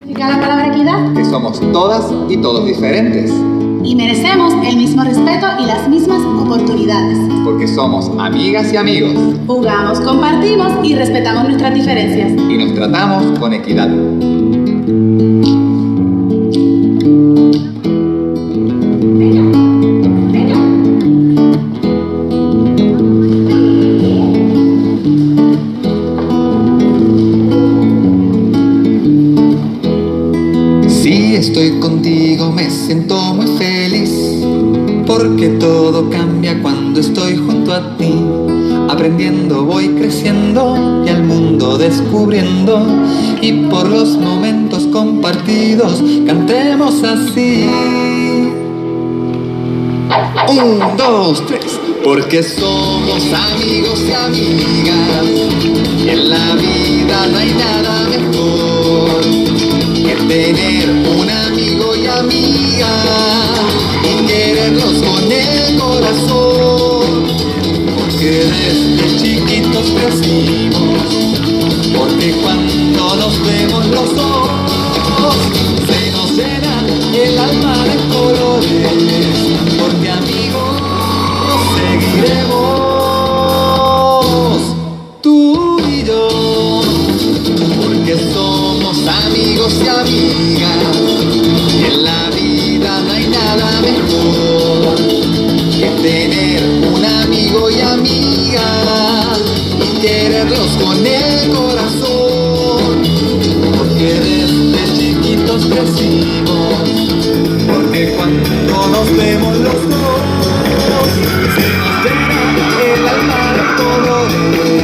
¿Significa la palabra equidad? Que somos todas y todos diferentes, Y merecemos el mismo respeto y las mismas oportunidades. porque somos amigas y amigos Jugamos, compartimos y respetamos nuestras diferencias. y nos tratamos con equidad. Si estoy contigo me siento muy feliz, porque todo cambia cuando estoy junto a ti. Aprendiendo voy creciendo y al mundo descubriendo, y por los momentos compartidos cantemos así. 1, 2, 3. Porque somos amigos y amigas, y en la vida no hay nada mejor que tener un amigo y amiga y quererlos con el corazón. Porque desde chiquitos crecimos, porque cuando nos vemos los ojos se nos llena el alma de colores, porque amigos seguiremos, tú y yo, porque somos amigos y amigas, y en la vida no hay nada mejor que tener un amigo y amiga y quererlos con el corazón, porque desde chiquitos crecimos, porque cuando nos vemos los dos se nos llena el alma de colores,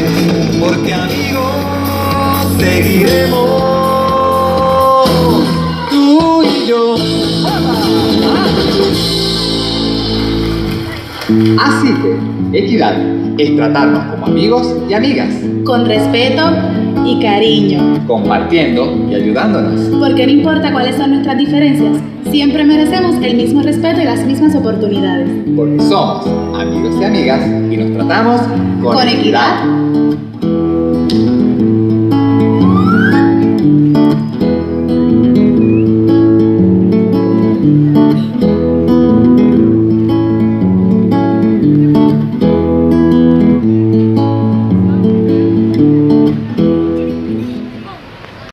porque amigos seguiremos, tú y yo. Así que, equidad es tratarnos como amigos y amigas, Con respeto y cariño. compartiendo y ayudándonos, Porque no importa cuáles son nuestras diferencias, siempre merecemos el mismo respeto y las mismas oportunidades. porque somos amigos y amigas y nos tratamos con Con equidad.